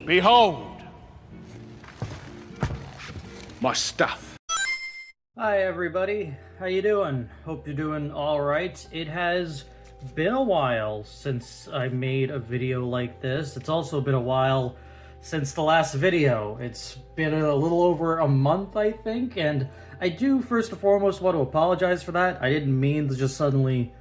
Behold, my stuff. Hi everybody, how you doing? Hope you're doing alright. It has been a while since I made a video like this. It's also been a while since the last video. It's been a little over a month, I think, and I do first and foremost want to apologize for that. I didn't mean to just suddenly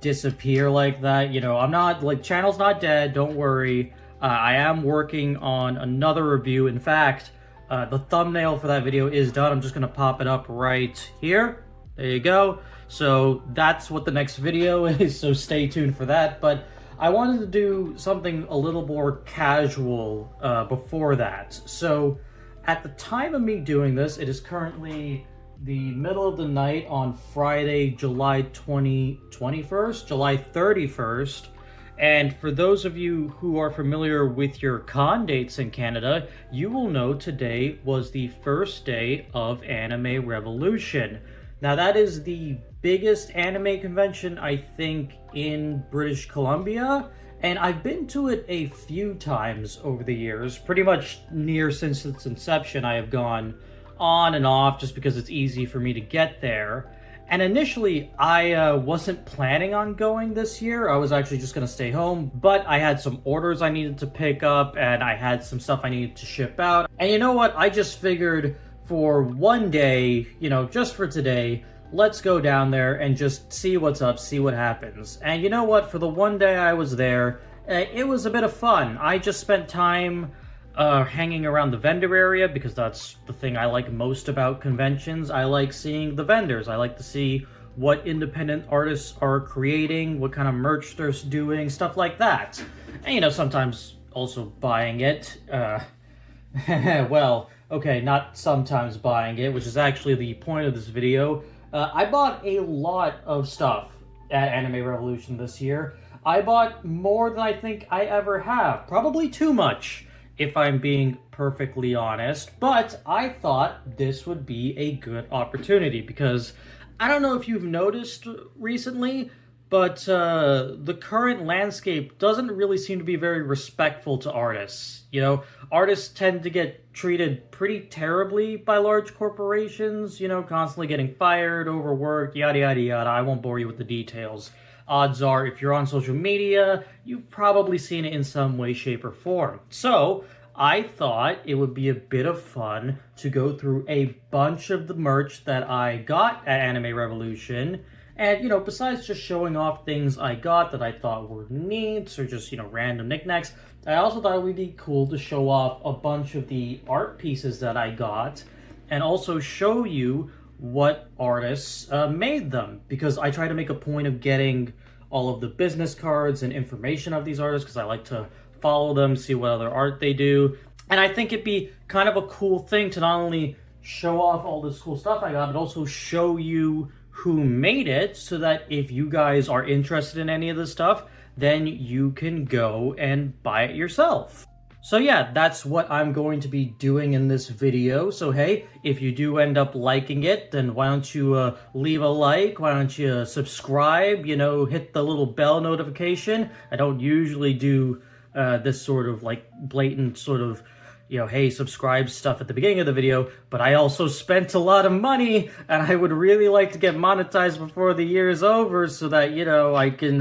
disappear like that. You know, I'm not, like, channel's not dead, don't worry. I am working on another review. In fact, the thumbnail for that video is done. I'm just gonna pop it up right here. There you go. So that's what the next video is, so stay tuned for that. But I wanted to do something a little more casual before that. So at the time of me doing this, it is currently the middle of the night on Friday, July 31st. And for those of you who are familiar with your con dates in Canada, you will know today was the first day of Anime Revolution. Now that is the biggest anime convention, I think, in British Columbia, and I've been to it a few times over the years. Pretty much near since its inception, I have gone on and off just because it's easy for me to get there. And initially, I wasn't planning on going this year. I was actually just going to stay home, but I had some orders I needed to pick up, and I had some stuff I needed to ship out. And you know what? I just figured for one day, you know, just for today, let's go down there and just see what's up, see what happens. And you know what? For the one day I was there, it was a bit of fun. I just spent time hanging around the vendor area because that's the thing I like most about conventions. I like seeing the vendors. I like to see what independent artists are creating, what kind of merch they're doing, stuff like that. And, you know, sometimes also buying it. Well, okay, not sometimes buying it, which is actually the point of this video. I bought a lot of stuff at Anime Revolution this year. I bought more than I think I ever have. Probably too much, if I'm being perfectly honest, but I thought this would be a good opportunity because I don't know if you've noticed recently, but the current landscape doesn't really seem to be very respectful to artists. You know, artists tend to get treated pretty terribly by large corporations, you know, constantly getting fired, overworked, yada yada yada. I won't bore you with the details. Odds are, if you're on social media, you've probably seen it in some way, shape, or form. So, I thought it would be a bit of fun to go through a bunch of the merch that I got at Anime Revolution. And, you know, besides just showing off things I got that I thought were neat, or just, you know, random knickknacks, I also thought it would be cool to show off a bunch of the art pieces that I got, and also show you what artists made them, because I try to make a point of getting all of the business cards and information of these artists because I like to follow them, see what other art they do. And I think it'd be kind of a cool thing to not only show off all this cool stuff I got, but also show you who made it, so that if you guys are interested in any of this stuff, then you can go and buy it yourself. So yeah, that's what I'm going to be doing in this video. So hey, if you do end up liking it, then why don't you leave a like, why don't you subscribe, you know, hit the little bell notification. I don't usually do this sort of like blatant sort of, you know, hey, subscribe stuff at the beginning of the video, but I also spent a lot of money, and I would really like to get monetized before the year is over so that, you know, I can,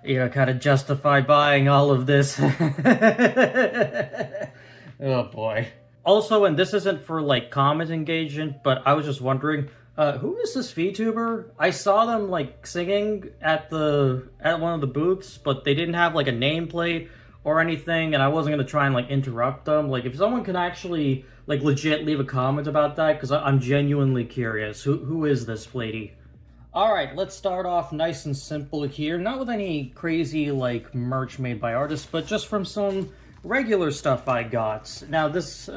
you know, kind of justify buying all of this. Oh boy. Also, and this isn't for like comment engagement, but I was just wondering, who is this VTuber? I saw them like singing at one of the booths, but they didn't have like a nameplate or anything, and I wasn't gonna try and like interrupt them. Like, if someone can actually like legit leave a comment about that, because I'm genuinely curious. Who is this lady? Alright, let's start off nice and simple here. Not with any crazy, like, merch made by artists, but just from some regular stuff I got. Now, this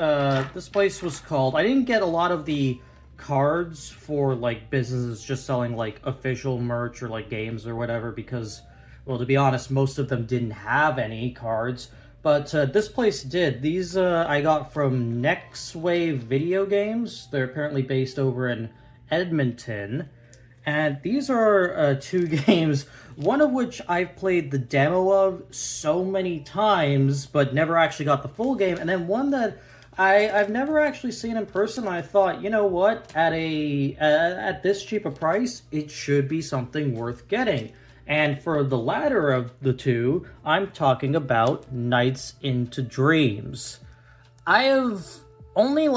place was called... I didn't get a lot of the cards for, like, businesses just selling, like, official merch or, like, games or whatever, because, well, to be honest, most of them didn't have any cards. But this place did. These I got from Nexwave Video Games. They're apparently based over in Edmonton. And these are two games, one of which I've played the demo of so many times, but never actually got the full game, and then one that I've never actually seen in person, and I thought, you know what, at this cheap a price, it should be something worth getting. And for the latter of the two, I'm talking about Nights into Dreams. I've only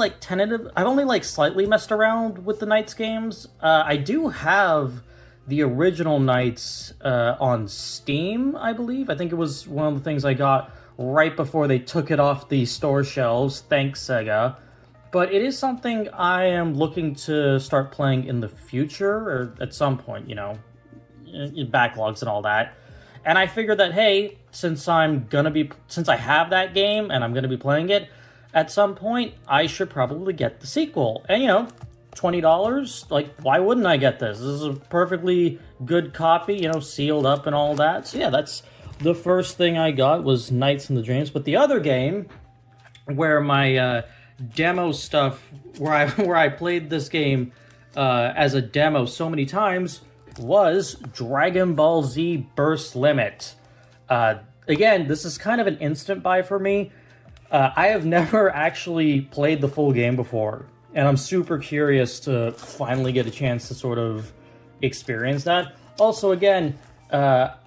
slightly messed around with the Nights games. I do have the original Nights on Steam, I believe. I think it was one of the things I got right before they took it off the store shelves. Thanks, Sega. But it is something I am looking to start playing in the future, or at some point, you know, backlogs and all that. And I figured that, hey, since I have that game and I'm gonna be playing it, at some point, I should probably get the sequel. And, you know, $20, like, why wouldn't I get this? This is a perfectly good copy, you know, sealed up and all that. So, yeah, that's the first thing I got was Nights in the Dreams. But the other game, where my demo stuff, where I played this game as a demo so many times, was Dragon Ball Z Burst Limit. Again, this is kind of an instant buy for me. I have never actually played the full game before, and I'm super curious to finally get a chance to sort of experience that. Also, again,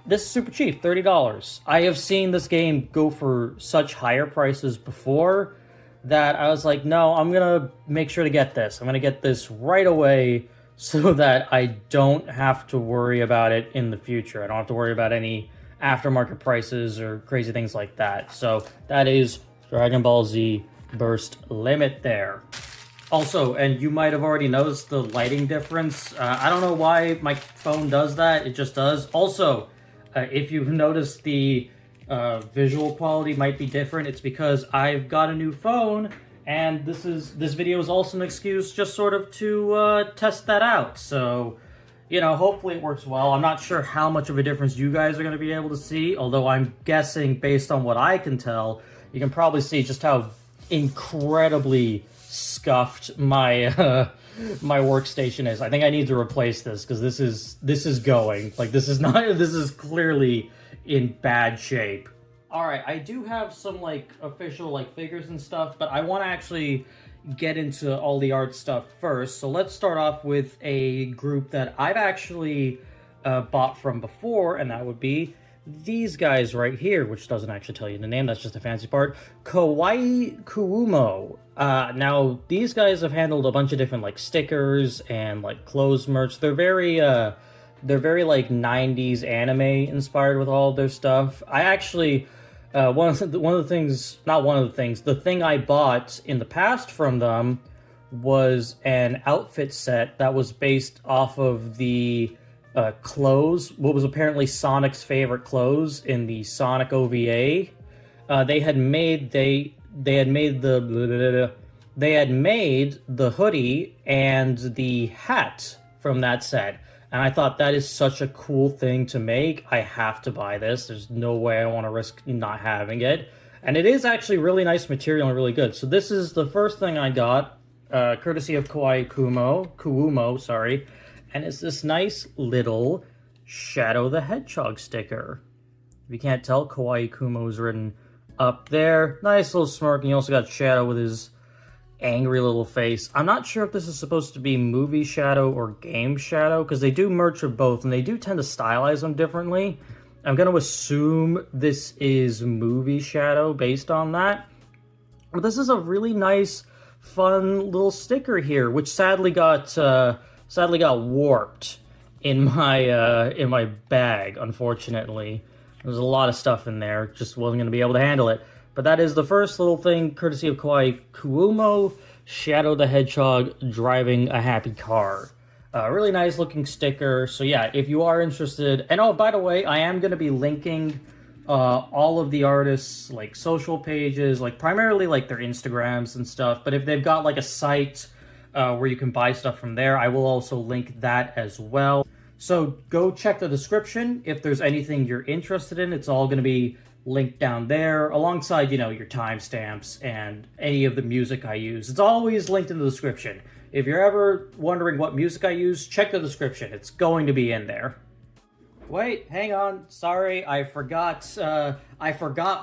this is super cheap, $30. I have seen this game go for such higher prices before that I was like, no, I'm gonna make sure to get this. I'm gonna get this right away so that I don't have to worry about it in the future. I don't have to worry about any aftermarket prices or crazy things like that. So that is Dragon Ball Z Burst Limit there. Also, and you might have already noticed the lighting difference. I don't know why my phone does that. It just does. Also, if you've noticed the visual quality might be different, it's because I've got a new phone, and this video is also an excuse just sort of to test that out. So, you know, hopefully it works well. I'm not sure how much of a difference you guys are going to be able to see, although I'm guessing based on what I can tell, you can probably see just how incredibly scuffed my my workstation is. I think I need to replace this because this is going like this is clearly in bad shape. All right, I do have some like official like figures and stuff, but I want to actually get into all the art stuff first. So let's start off with a group that I've actually bought from before, and that would be these guys right here, which doesn't actually tell you the name, that's just a fancy part. Kawaii Kuwuma. Now, these guys have handled a bunch of different, like, stickers and, like, clothes merch. They're very, like, 90s anime inspired with all of their stuff. I actually, the thing I bought in the past from them was an outfit set that was based off of the clothes, what was apparently Sonic's favorite clothes in the Sonic OVA. They had made the hoodie and the hat from that set, and I thought that is such a cool thing to make. I have to buy this. There's no way I want to risk not having it, and it is actually really nice material and really good. So this is the first thing I got, courtesy of Kawaii Kuwuma, sorry. And it's this nice little Shadow the Hedgehog sticker. If you can't tell, Kawaii Kuwuma is written up there. Nice little smirk, and you also got Shadow with his angry little face. I'm not sure if this is supposed to be movie Shadow or game Shadow, because they do merch of both, and they do tend to stylize them differently. I'm going to assume this is movie Shadow based on that. But this is a really nice, fun little sticker here, which sadly got warped in my bag, unfortunately. There's a lot of stuff in there, just wasn't going to be able to handle it. But that is the first little thing, courtesy of Kawaii Kuwuma, Shadow the Hedgehog driving a happy car. Really nice looking sticker. So yeah, if you are interested, and oh, by the way, I am going to be linking all of the artists' like social pages, like primarily like their Instagrams and stuff. But if they've got like a site where you can buy stuff from there, I will also link that as well. So go check the description if there's anything you're interested in. It's all going to be linked down there alongside, you know, your timestamps and any of the music I use. It's always linked in the description. if you're ever wondering what music I use, check the description. It's going to be in there. Wait, hang on. Sorry, I forgot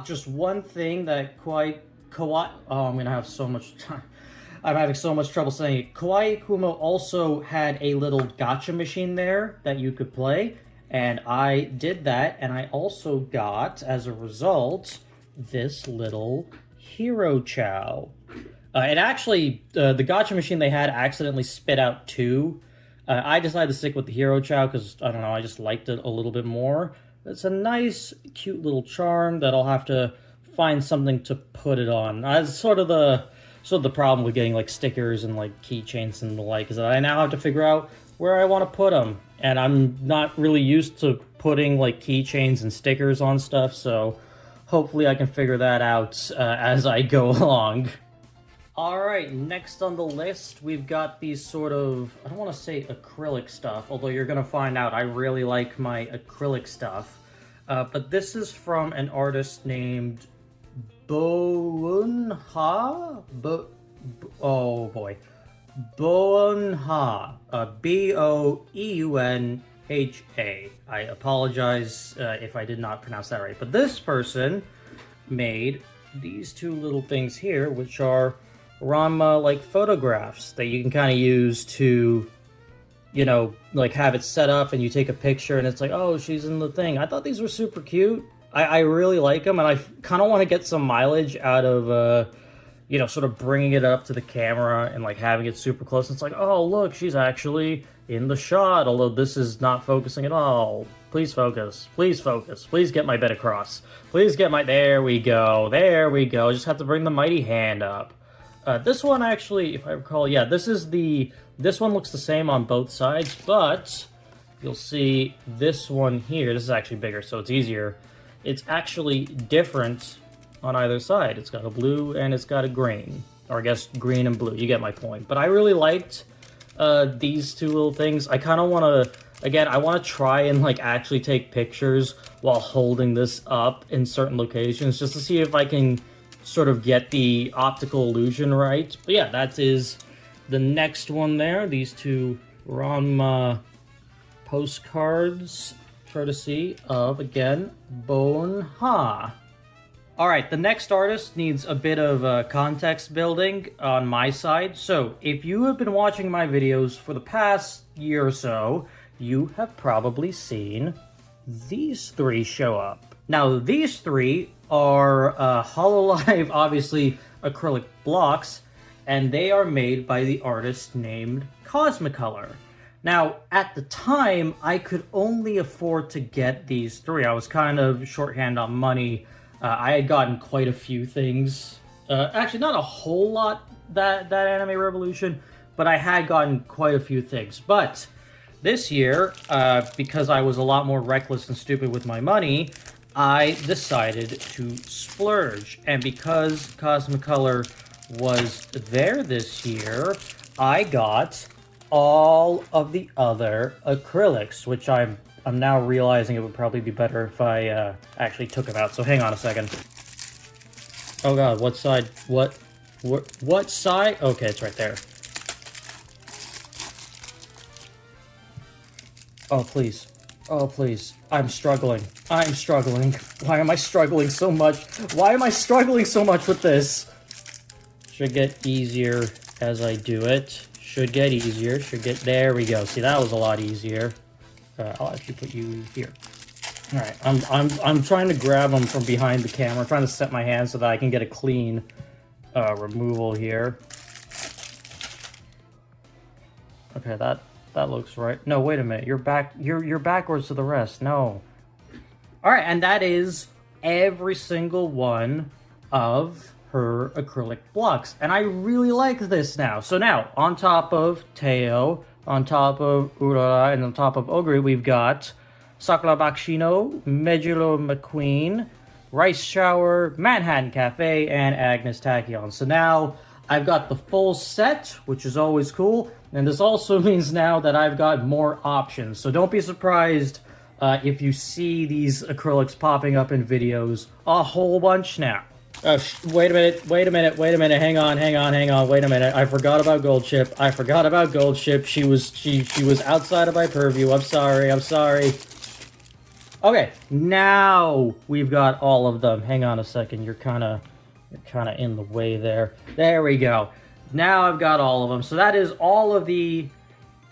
just one thing that Kawaii... Oh, I'm gonna have so much time. I'm having so much trouble saying it. Kawaii Kuwuma also had a little gacha machine there that you could play, and I did that, and I also got, as a result, this little Hero Chow. And actually, the gacha machine they had accidentally spit out 2. I decided to stick with the Hero Chow because, I don't know, I just liked it a little bit more. It's a nice, cute little charm that I'll have to find something to put it on. That's sort of the problem with getting, like, stickers and, like, keychains and the like, is that I now have to figure out where I want to put them. And I'm not really used to putting, like, keychains and stickers on stuff, so hopefully I can figure that out as I go along. Alright, next on the list, we've got these sort of, I don't want to say acrylic stuff, although you're going to find out I really like my acrylic stuff. But this is from an artist named Boeun Ha? Oh boy. Boeun Ha. B-O-E-U-N-H-A. I apologize if I did not pronounce that right. But this person made these 2 little things here, which are Ranma like photographs that you can kind of use to, you know, like have it set up and you take a picture and it's like, oh, she's in the thing. I thought these were super cute. I really like them, and I kind of want to get some mileage out of, you know, sort of bringing it up to the camera and like having it super close. It's like, oh, look, she's actually in the shot, although this is not focusing at all. Please focus. Please focus. Please get my bit across. Please get my... There we go. There we go. Just have to bring the mighty hand up. This one actually, if I recall, yeah, this one looks the same on both sides, but you'll see this one here, this is actually bigger, so it's easier. It's actually different on either side. It's got a blue and it's got a green, or I guess green and blue, you get my point. But I really liked these 2 little things. I kind of want to, again, I want to try and like actually take pictures while holding this up in certain locations, just to see if I can sort of get the optical illusion right. But yeah, that is the next one there. These 2 Ranma postcards, courtesy of, again, Boeun Ha. Alright, the next artist needs a bit of context building on my side. So, if you have been watching my videos for the past year or so, you have probably seen these 3 show up. Now, these 3 are Hololive, obviously, acrylic blocks, and they are made by the artist named Comiskolor. Now, at the time, I could only afford to get these 3. I was kind of shorthand on money. I had gotten quite a few things. Actually, not a whole lot that Anime Revolution, but I had gotten quite a few things. But this year, because I was a lot more reckless and stupid with my money, I decided to splurge. And because Comiskolor was there this year, I got all of the other acrylics, which I'm now realizing it would probably be better if I actually took them out. So hang on a second. Oh god, what side? What side? Okay, it's right there. Oh, please. Oh, please. I'm struggling. I'm struggling. Why am I struggling so much? Why am I struggling so much with this? Should get easier as I do it. Should get easier. Should get... There we go. See, that was a lot easier. I'll actually put you here. Alright, I'm trying to grab them from behind the camera. I'm trying to set my hand so that I can get a clean removal here. Okay, that looks right. No, wait a minute. You're backwards to the rest. No. Alright, and that is every single one of her acrylic blocks. And I really like this now. So now, on top of Teo, on top of Urara, and on top of Ogre, we've got Sakura Bakshino, Medulo McQueen, Rice Shower, Manhattan Cafe, and Agnes Tachyon. So now I've got the full set, which is always cool. And this also means now that I've got more options. So don't be surprised if you see these acrylics popping up in videos a whole bunch now. Oh, wait a minute, hang on, wait a minute. I forgot about Gold Ship. She was outside of my purview. I'm sorry. Okay, now we've got all of them. Hang on a second, you're kinda in the way there. There we go. Now I've got all of them. So that is all of the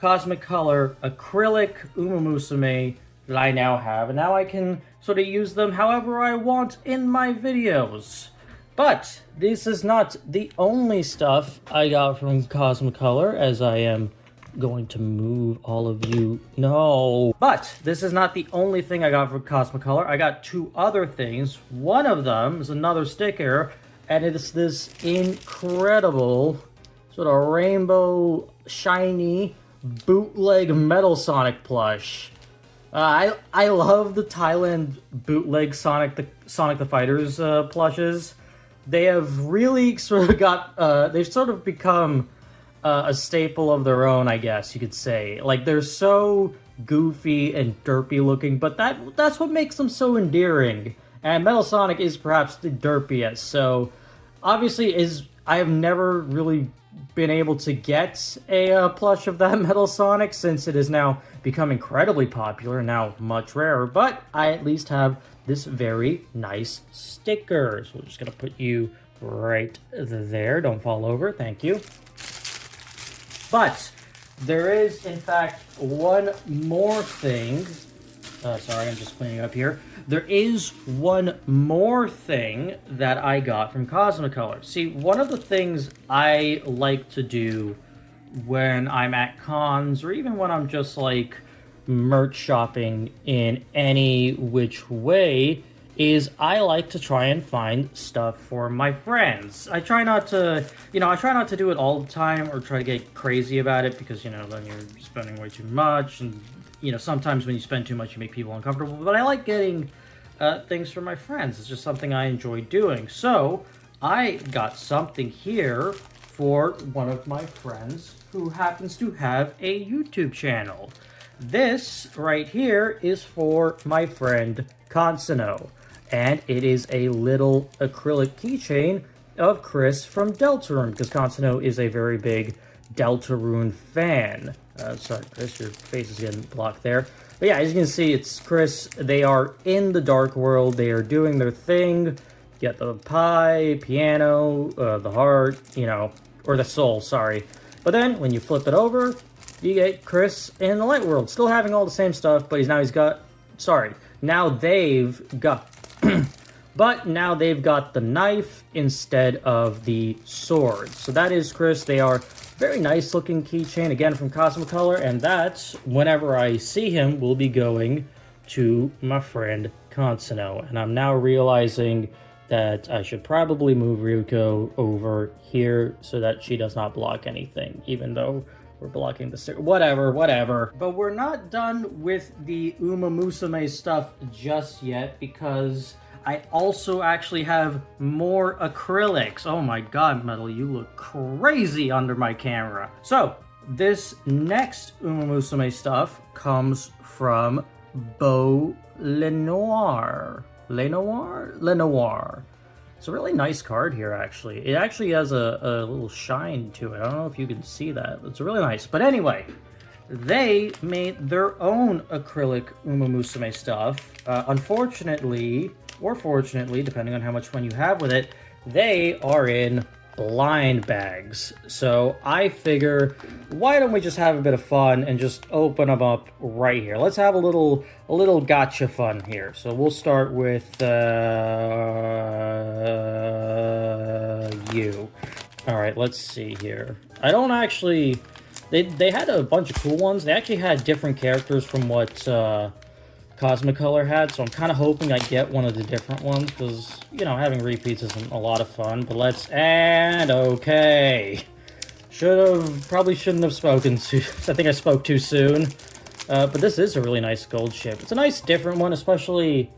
Comiskolor acrylic Uma Musume that I now have. And now I can sort of use them however I want in my videos. But this is not the only stuff I got from Comiskolor, as I am going to move all of you. No. But this is not the only thing I got from Comiskolor. I got two other things. One of them is another sticker, and it's this incredible sort of rainbow shiny bootleg Metal Sonic plush. I love the Thailand bootleg Sonic the Fighters plushes. They have really sort of got they've sort of become a staple of their own, I guess you could say. Like, they're so goofy and derpy looking, but that's what makes them so endearing. And Metal Sonic is perhaps the derpiest. So obviously I have never really been able to get a plush of that Metal Sonic, since it has now become incredibly popular, now much rarer, but I at least have this very nice sticker. So we're just gonna put you right there. Don't fall over, thank you. But there is, in fact, one more thing. Sorry, I'm just cleaning up here. There is one more thing that I got from Comiskolor. See, one of the things I like to do when I'm at cons, or even when I'm just like merch shopping in any which way, is I like to try and find stuff for my friends. I try not to do it all the time or try to get crazy about it, because, then you're spending way too much, and, sometimes when you spend too much, you make people uncomfortable. But I like getting things for my friends. It's just something I enjoy doing. So I got something here for one of my friends who happens to have a YouTube channel. This right here is for my friend Consino, and it is a little acrylic keychain of Chris from Deltarune, because Consino is a very big Deltarune fan. Sorry, Chris, your face is getting blocked there. But yeah, as you can see, it's Chris. They are in the Dark World. They are doing their thing. You get the pie, piano, the heart, or the soul, sorry. But then, when you flip it over, you get Chris in the Light World. Still having all the same stuff, but now they've got... But now they've got the knife instead of the sword. So that is Chris. They are very nice looking keychain, again from Comiskolor, and that's, whenever I see him, will be going to my friend Consino. And I'm now realizing that I should probably move Ryuko over here so that she does not block anything, even though we're blocking the... Whatever. But we're not done with the Uma Musume stuff just yet, because I also actually have more acrylics. Oh my god, Metal, you look crazy under my camera. So, this next Uma Musume stuff comes from Bea Lenoir. Lenoir. It's a really nice card here, actually. It actually has a little shine to it. I don't know if you can see that. It's really nice. But anyway, they made their own acrylic Uma Musume stuff. Unfortunately, or fortunately, depending on how much fun you have with it, they are in blind bags. So I figure, why don't we just have a bit of fun and just open them up right here? Let's have a little gotcha fun here. So we'll start with you. All right, let's see here. I don't actually... They had a bunch of cool ones. They actually had different characters from what Comiskolor had, so I'm kind of hoping I get one of the different ones, because, having repeats isn't a lot of fun. But okay. Probably shouldn't have spoken too... I think I spoke too soon. But this is a really nice gold ship. It's a nice different one, especially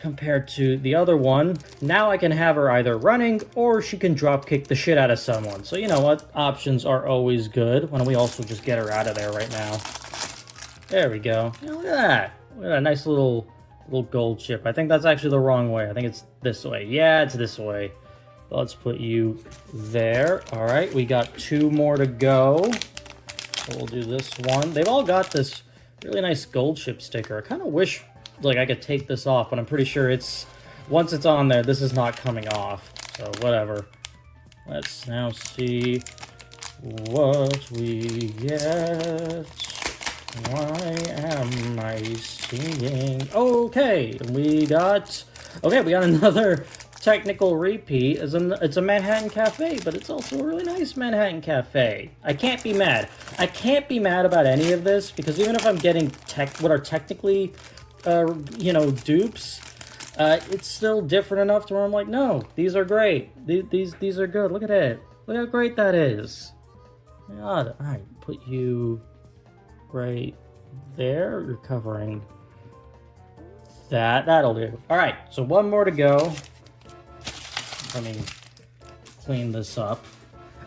compared to the other one. Now I can have her either running, or she can drop kick the shit out of someone. So you know what? Options are always good. Why don't we also just get her out of there right now? There we go. Look at that. Look at that nice little little gold chip. I think that's actually the wrong way. I think it's this way. Yeah, it's this way. Let's put you there. All right, we got 2 more to go. So we'll do this one. They've all got this really nice gold chip sticker. I kind of wish like I could take this off, but I'm pretty sure it's once it's on there, this is not coming off. So whatever. Let's now see what we get. Why am I seeing? Okay, we got another technical repeat. It's a Manhattan Cafe, but it's also a really nice Manhattan Cafe. I can't be mad. I can't be mad about any of this because even if I'm getting what are technically, dupes, it's still different enough to where I'm like, no, these are great. These are good. Look at it. Look how great that is. God, all right, put you right there. You're covering that. That'll do. All right, so 1 more to go. Let me clean this up.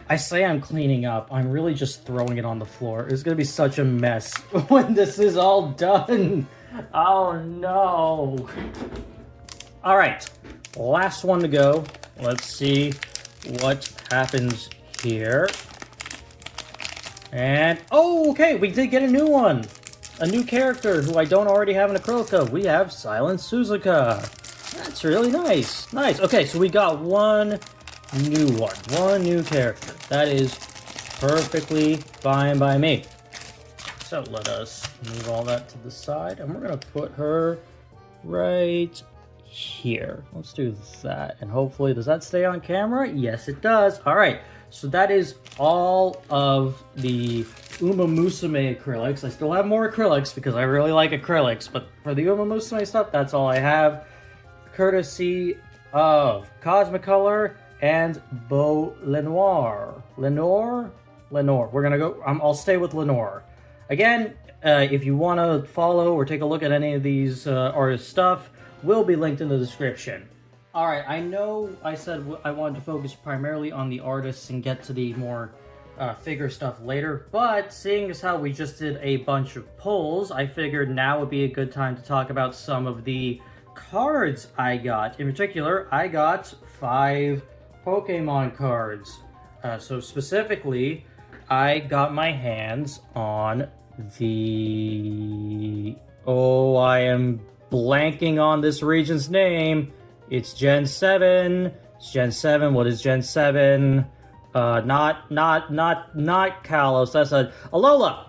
I say I'm cleaning up. I'm really just throwing it on the floor. It's gonna be such a mess when this is all done. Oh no. All right, last one to go. Let's see what happens here. And, oh, okay, we did get a new one. A new character who I don't already have an acrylic of. We have Silent Suzuka. That's really nice. Nice. Okay, so we got one new character. That is perfectly fine by me. So let us move all that to the side, and we're gonna put her right here. Let's do that, and hopefully, does that stay on camera? Yes, it does. All right, so that is all of the Uma Musume acrylics. I still have more acrylics because I really like acrylics, but for the Uma Musume stuff, that's all I have. Courtesy of Comiskolor and Bea Lenoir. Lenoir? We're gonna go, I'll stay with Lenoir. Again, if you want to follow or take a look at any of these artist stuff, will be linked in the description. Alright, I know I said I wanted to focus primarily on the artists and get to the more figure stuff later, but seeing as how we just did a bunch of polls, I figured now would be a good time to talk about some of the cards I got. In particular, I got 5 Pokemon cards. So specifically, I got my hands on the... Oh, I am blanking on this region's name. It's Gen 7. It's Gen 7. What is Gen 7? Not Kalos. That's a Alola.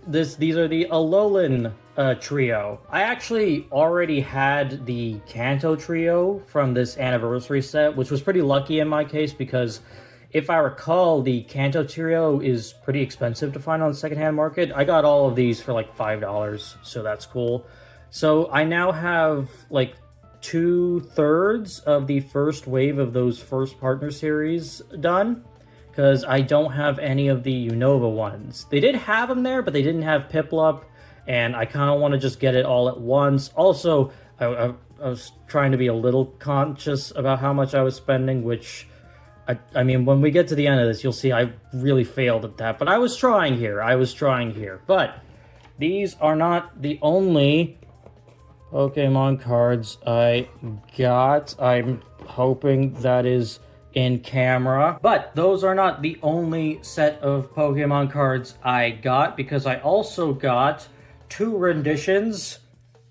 These are the Alolan trio. I actually already had the Kanto trio from this anniversary set, which was pretty lucky in my case because if I recall, the Kanto trio is pretty expensive to find on the secondhand market. I got all of these for like $5, so that's cool. So I now have like 2/3 of the first wave of those first partner series done, because I don't have any of the Unova ones. They did have them there, but they didn't have Piplup, and I kind of want to just get it all at once. Also, I was trying to be a little conscious about how much I was spending, which, I mean, when we get to the end of this, you'll see I really failed at that. But I was trying here. But these are not the only Pokemon cards I got. I'm hoping that is in camera. But those are not the only set of Pokemon cards I got, because I also got 2 renditions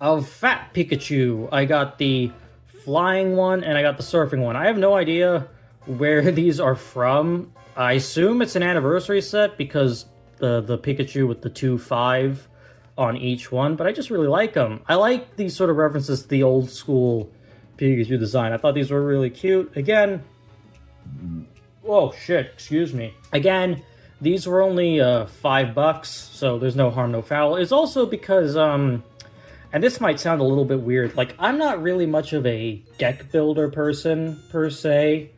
of Fat Pikachu. I got the flying one and I got the surfing one. I have no idea where these are from. I assume it's an anniversary set because the Pikachu with the 2-5 on each one, but I just really like them. I like these sort of references to the old school Pikachu design. I thought these were really cute. Again, oh shit, excuse me. Again, these were only $5, so there's no harm, no foul. It's also because, and this might sound a little bit weird, like, I'm not really much of a deck builder person, per se,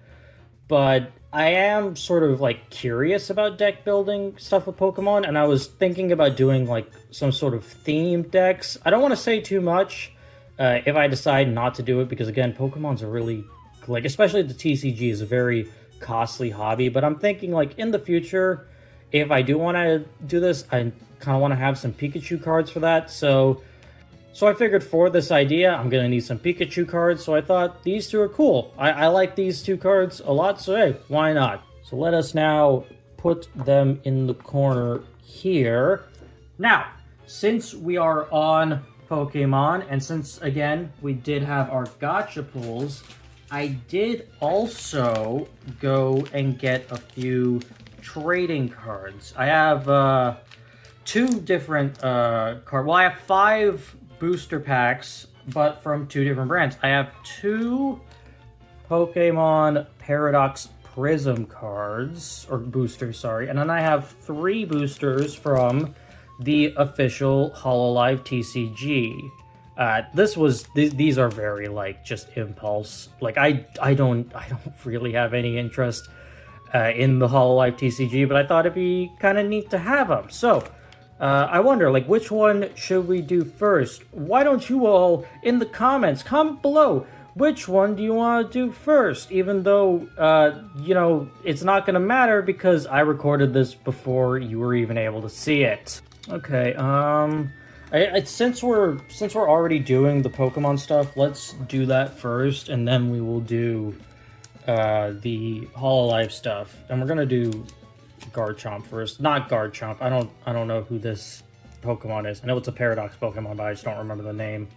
but I am sort of, like, curious about deck building stuff with Pokemon, and I was thinking about doing, like, some sort of themed decks. I don't want to say too much if I decide not to do it, because, again, Pokemon's a really, like, especially the TCG is a very costly hobby, but I'm thinking, like, in the future, if I do want to do this, I kind of want to have some Pikachu cards for that, so So I figured for this idea, I'm gonna need some Pikachu cards, so I thought these two are cool. I like these two cards a lot, so hey, why not? So let us now put them in the corner here. Now, since we are on Pokemon, and since, again, we did have our gacha pulls, I did also go and get a few trading cards. I have two different cards. Well, I have 5 booster packs, but from 2 different brands. I have 2 Pokemon Paradox Prism cards, or boosters, sorry, and then I have 3 boosters from the official Hololive TCG. These are very, like, just impulse. Like, I don't really have any interest in the Hololive TCG, but I thought it'd be kind of neat to have them. So, I wonder, like, which one should we do first? Why don't you all, in the comments, comment below, which one do you want to do first? Even though, you know, it's not going to matter because I recorded this before you were even able to see it. Okay, since we're already doing the Pokemon stuff, let's do that first, and then we will do the Hololive stuff. And we're gonna do Garchomp first. Not Garchomp. I don't know who this Pokemon is. I know it's a Paradox Pokemon, but I just don't remember the name.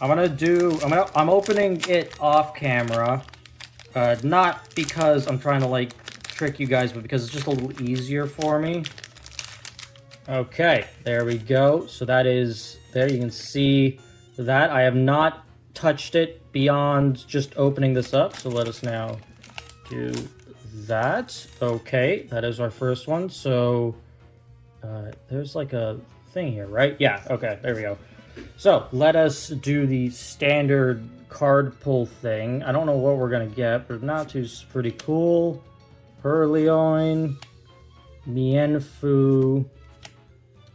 I'm opening it off camera. Not because I'm trying to, like, trick you guys, but because it's just a little easier for me. Okay, there we go. So that is there. You can see that. I have not touched it beyond just opening this up. So let us now do that. Okay, that is our first one. So there's like a thing here, right? Yeah, okay, there we go. So let us do the standard card pull thing. I don't know what we're going to get, but Natu's pretty cool. Hurleoin, Mienfoo,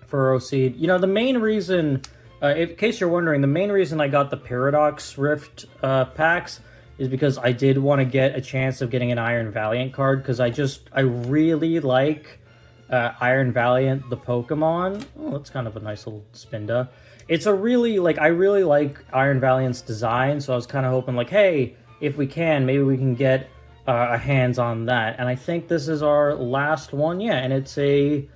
Furrow Seed. You know, the main reason, in case you're wondering, the main reason I got the Paradox Rift packs is because I did want to get a chance of getting an Iron Valiant card, because I really like Iron Valiant, the Pokemon. Oh, that's kind of a nice little Spinda. It's a really, like, I really like Iron Valiant's design, so I was kind of hoping, like, hey, if we can, maybe we can get a hands on that. And I think this is our last one, yeah, and it's a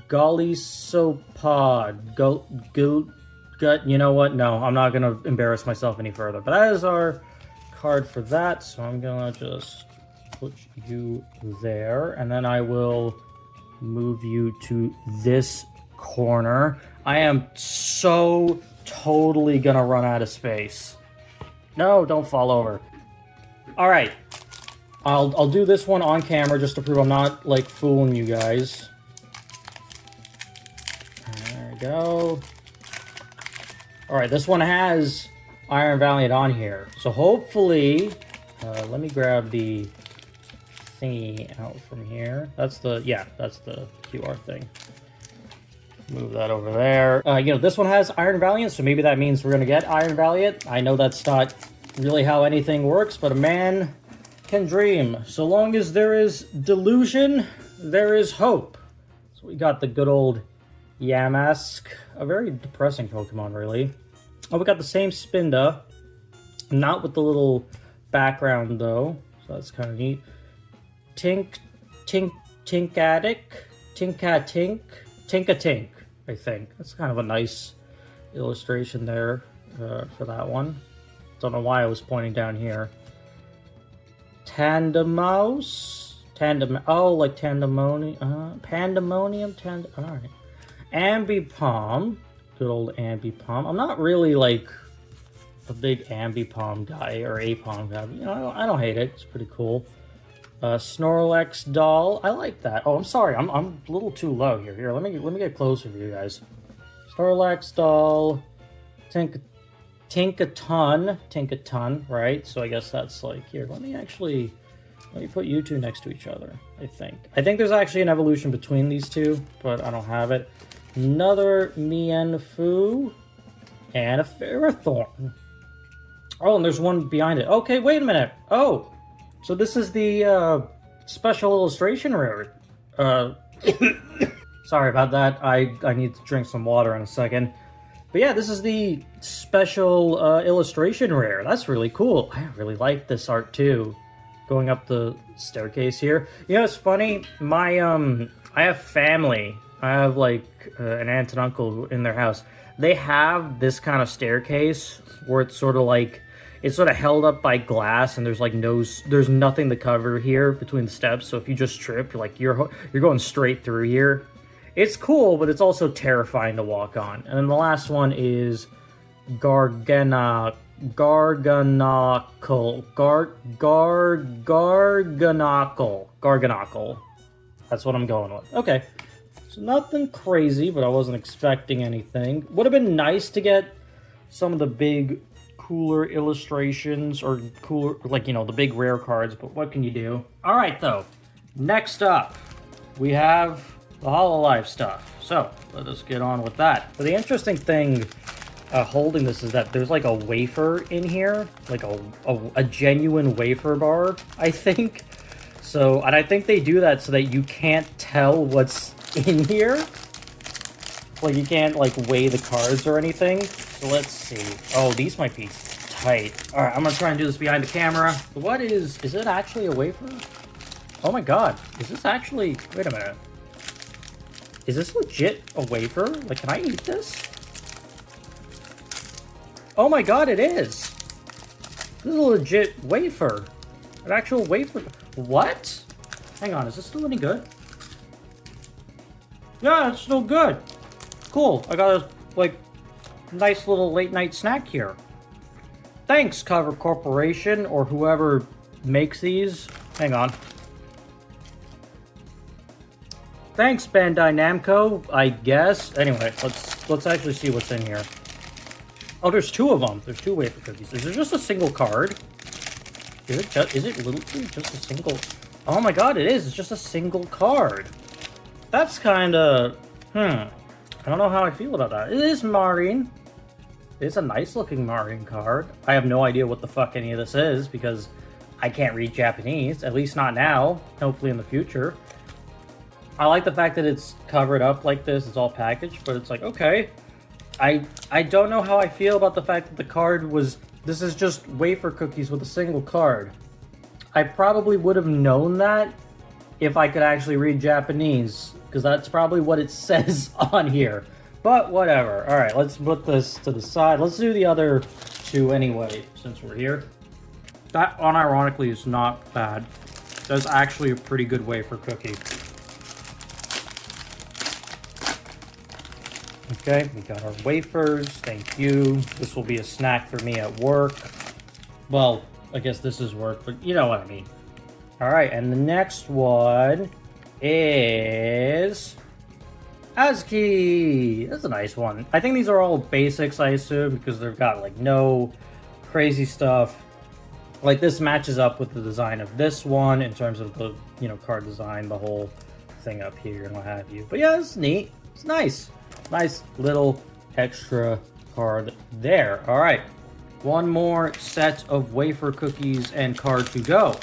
Golisopod. You know what? No, I'm not going to embarrass myself any further. But that is our card for that. So I'm going to just put you there. And then I will move you to this corner. I am so totally going to run out of space. No, don't fall over. All right. I'll do this one on camera just to prove I'm not, like, fooling you guys. There we go. Alright, this one has Iron Valiant on here. So hopefully... let me grab the thingy out from here. That's the QR thing. Move that over there. You know, this one has Iron Valiant, so maybe that means we're going to get Iron Valiant. I know that's not really how anything works, but a man can dream. So long as there is delusion, there is hope. So we got the good old Yamask, a very depressing Pokemon, really. Oh, we got the same Spinda, not with the little background, though, so that's kind of neat. Tinkatink, Tinkatink, I think. That's kind of a nice illustration there for that one. Don't know why I was pointing down here. Tandemaus? Oh, like Pandemonium? Alright. Ambipom. Good old Ambipom. I'm not really, like, a big Ambipom guy, or Apom guy. But, you know, I don't hate it. It's pretty cool. Snorlax doll. I like that. Oh, I'm sorry. I'm a little too low here. Here, let me get closer for you guys. Snorlax doll. Tinkaton, right? So I guess that's like, here, let me put you two next to each other, I think. I think there's actually an evolution between these two, but I don't have it. Another Mienfoo, and a Ferrothorn. Oh, and there's one behind it. Okay, wait a minute. Oh, so this is the special illustration rare. Sorry about that. I need to drink some water in a second. But yeah, this is the special illustration rare. That's really cool. I really like this art too. Going up the staircase here. You know, it's funny. My I have family. I have like an aunt and uncle in their house. They have this kind of staircase where it's sort of like it's sort of held up by glass, and there's like there's nothing to cover here between the steps. So if you just trip, you're going straight through here. It's cool, but it's also terrifying to walk on. And then the last one is Garganacle. That's what I'm going with. Okay. So nothing crazy, but I wasn't expecting anything. Would have been nice to get some of the big, cooler illustrations, or cooler, like, you know, the big rare cards, but what can you do? Alright, though. Next up, we have the Hololive stuff. So, let us get on with that. But the interesting thing holding this is that there's like a wafer in here, like a genuine wafer bar, I think. So, and I think they do that so that you can't tell what's in here. Like, you can't, like, weigh the cards or anything. So, let's see. Oh, these might be tight. Alright, I'm gonna try and do this behind the camera. What is it actually a wafer? Oh my god. Is this actually... Wait a minute. Is this legit a wafer? Like, can I eat this? Oh my god, it is! This is a legit wafer. An actual wafer. What? Hang on, is this still any good? Yeah, it's still good. Cool. I got a, like, nice little late night snack here. Thanks, Cover Corporation, or whoever makes these. Hang on. Thanks, Bandai Namco, I guess. Anyway, let's actually see what's in here. Oh, there's two of them. There's two wafer cookies. Is there just a single card? Is it literally just a single... Oh my god, it is. It's just a single card. That's kind of... I don't know how I feel about that. It is Marine. It's a nice looking Marine card. I have no idea what the fuck any of this is because I can't read Japanese. At least not now. Hopefully in the future. I like the fact that it's covered up like this. It's all packaged, but it's like, okay. I don't know how I feel about the fact that the card was... This is just wafer cookies with a single card. I probably would have known that if I could actually read Japanese, because that's probably what it says on here. But whatever. Alright, let's put this to the side. Let's do the other two anyway, since we're here. That, unironically, is not bad. That's actually a pretty good wafer cookie. Okay, we got our wafers. Thank you. This will be a snack for me at work. Well, I guess this is work, but you know what I mean. Alright, and the next one is... Azuki! That's a nice one. I think these are all basics, I assume, because they've got, like, no crazy stuff. Like, this matches up with the design of this one in terms of the, you know, card design, the whole thing up here and what have you. But yeah, it's neat. It's nice. Nice little extra card there. Alright. One more set of wafer cookies and card to go.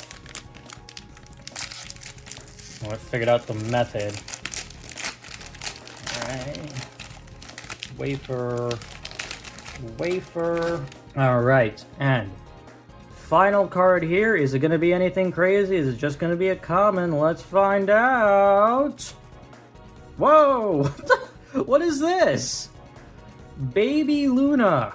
I figured out the method. Alright. Wafer. Alright, and final card here. Is it going to be anything crazy? Is it just going to be a common? Let's find out. Whoa! What is this? Baby Luna.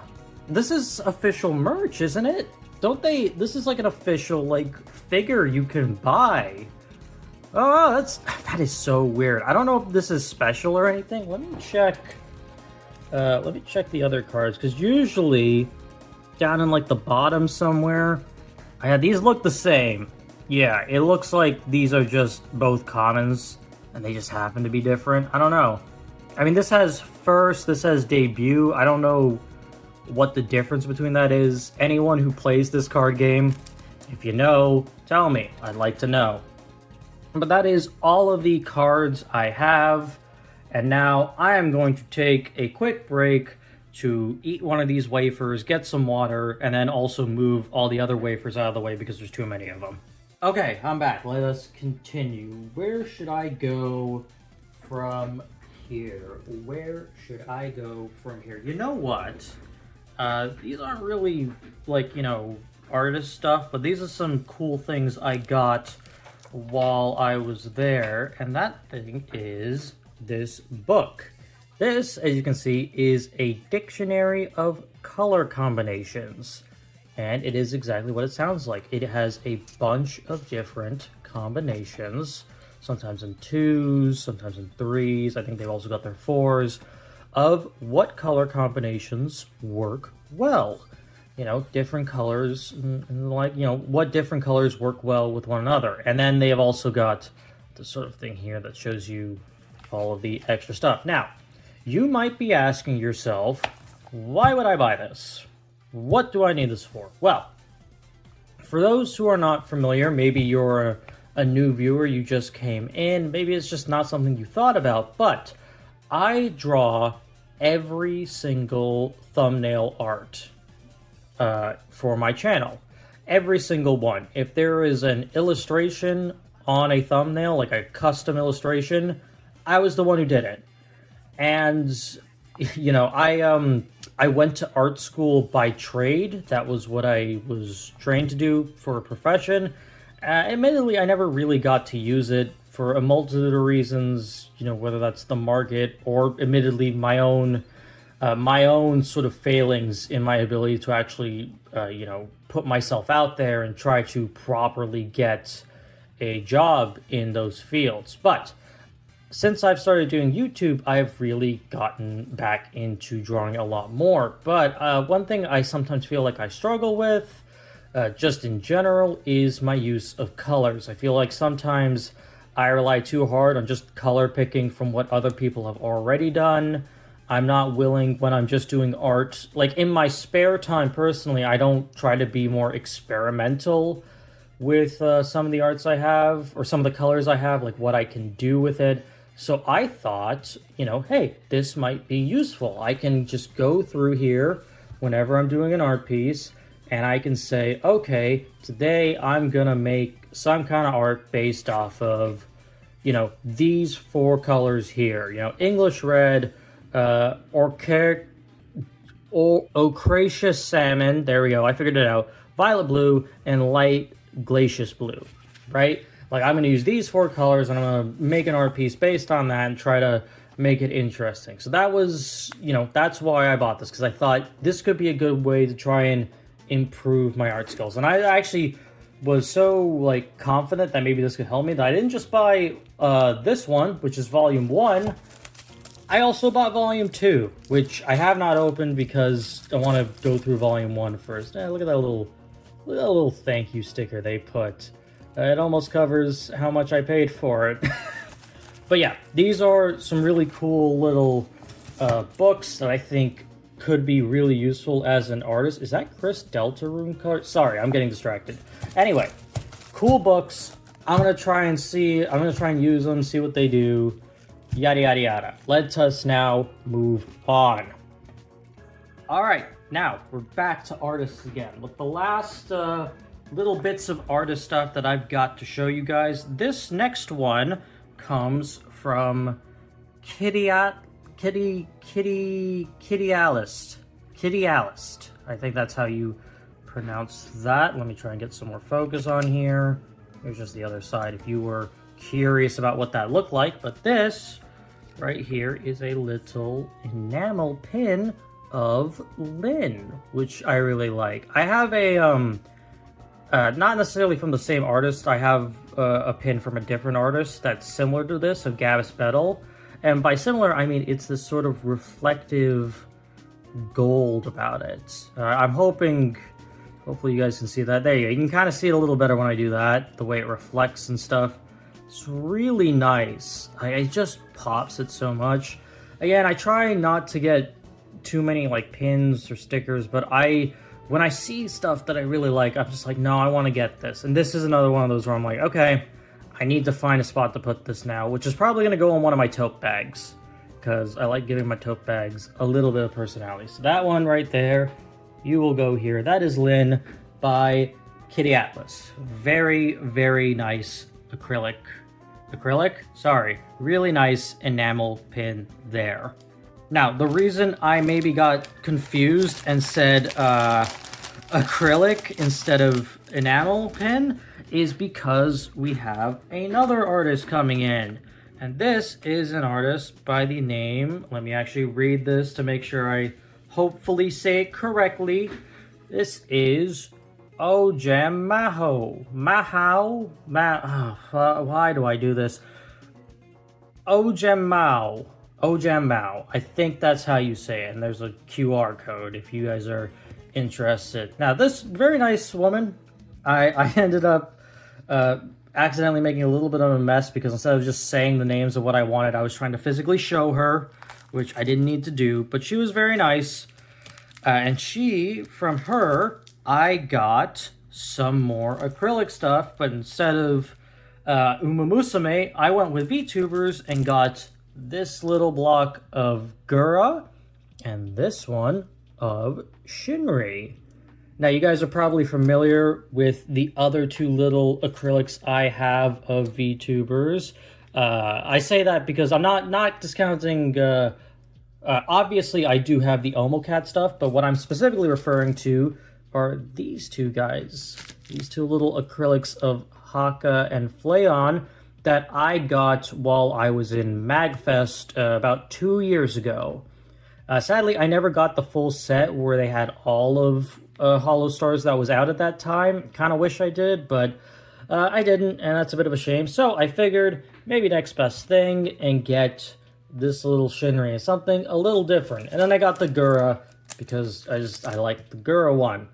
This is official merch, isn't it? Don't they... This is like an official, like, figure you can buy. Oh, that is so weird. I don't know if this is special or anything. Let me check. Let me check the other cards, because usually down in like the bottom somewhere, these look the same. Yeah, it looks like these are just both commons, and they just happen to be different. I don't know. I mean, this has first, this has debut. I don't know what the difference between that is. Anyone who plays this card game, if you know, tell me. I'd like to know. But that is all of the cards I have. And now I am going to take a quick break to eat one of these wafers, get some water, and then also move all the other wafers out of the way because there's too many of them. Okay, I'm back. Let us continue. Where should I go from here? Where should I go from here? You know what? These aren't really, like, you know, artist stuff, but these are some cool things I got while I was there, and that thing is this book. This, as you can see, is a dictionary of color combinations, and it is exactly what it sounds like. It has a bunch of different combinations, sometimes in 2s, sometimes in 3s, I think they've also got their 4s, of what color combinations work well. You know, different colors, and like, you know, what different colors work well with one another. And then they have also got the sort of thing here that shows you all of the extra stuff. Now, you might be asking yourself, why would I buy this? What do I need this for? Well, for those who are not familiar, maybe you're a new viewer, you just came in, maybe it's just not something you thought about, but I draw every single thumbnail art for my channel. Every single one. If there is an illustration on a thumbnail, like a custom illustration, I was the one who did it. And, you know, I went to art school by trade. That was what I was trained to do for a profession. Admittedly, I never really got to use it for a multitude of reasons, you know, whether that's the market or, admittedly, my own sort of failings in my ability to actually, you know, put myself out there and try to properly get a job in those fields. But since I've started doing YouTube, I've really gotten back into drawing a lot more. But one thing I sometimes feel like I struggle with, just in general, is my use of colors. I feel like sometimes I rely too hard on just color picking from what other people have already done. I'm not willing, when I'm just doing art, like in my spare time personally, I don't try to be more experimental with some of the arts I have, or some of the colors I have, like what I can do with it. So I thought, you know, hey, this might be useful. I can just go through here whenever I'm doing an art piece, and I can say, okay, today I'm gonna make some kind of art based off of, you know, these 4 colors here. You know, English red, ochraceous salmon, there we go, I figured it out, violet blue, and light glacious blue, right? Like, I'm going to use these 4 colors, and I'm going to make an art piece based on that and try to make it interesting. So that was, you know, that's why I bought this, because I thought this could be a good way to try and improve my art skills. And I actually was so, like, confident that maybe this could help me that I didn't just buy this one, which is Volume 1, I also bought Volume 2, which I have not opened because I want to go through Volume 1 first. Look at that little thank you sticker they put. It almost covers how much I paid for it. But yeah, these are some really cool little books that I think could be really useful as an artist. Is that Chris Deltarune card? Sorry, I'm getting distracted. Anyway, cool books. I'm going to try and use them, see what they do. Yada, yada, yada. Let us now move on. Alright, now we're back to artists again. With the last little bits of artist stuff that I've got to show you guys, this next one comes from Kittyalyst. Kittyalyst. I think that's how you pronounce that. Let me try and get some more focus on here. Here's just the other side if you were curious about what that looked like. But this right here is a little enamel pin of Lynn, which I really like. I have a not necessarily from the same artist. I have a pin from a different artist that's similar to this, of Gavis Bedell. And by similar, I mean it's this sort of reflective gold about it. I'm hoping, hopefully you guys can see that. There you go. You can kind of see it a little better when I do that, the way it reflects and stuff. It's really nice. It just pops it so much. Again, I try not to get too many like pins or stickers, but when I see stuff that I really like, I'm just like, no, I want to get this. And this is another one of those where I'm like, okay, I need to find a spot to put this now, which is probably going to go in one of my tote bags, because I like giving my tote bags a little bit of personality. So that one right there, you will go here. That is Lynn by Kittyalyst. Very, very nice acrylic acrylic. Sorry, really nice enamel pin there. Now, the reason I maybe got confused and said acrylic instead of enamel pin is because we have another artist coming in. And this is an artist by the name, let me actually read this to make sure I hopefully say it correctly. This is Ojamahou. Why do I do this? Ojamahou. I think that's how you say it. And there's a QR code if you guys are interested. Now, this very nice woman, I ended up accidentally making a little bit of a mess because instead of just saying the names of what I wanted, I was trying to physically show her, which I didn't need to do. But she was very nice. And from her, I got some more acrylic stuff, but instead of Umamusume, I went with VTubers and got this little block of Gura and this one of Shinri. Now, you guys are probably familiar with the other two little acrylics I have of VTubers. I say that because I'm not discounting... obviously, I do have the Omocat stuff, but what I'm specifically referring to are these two guys. These two little acrylics of Haka and Flayon that I got while I was in MagFest about 2 years ago. Sadly, I never got the full set where they had all of Hollow Stars that was out at that time. Kind of wish I did, but I didn't, and that's a bit of a shame. So I figured maybe next best thing and get this little Shinri, something a little different. And then I got the Gura because I like the Gura one.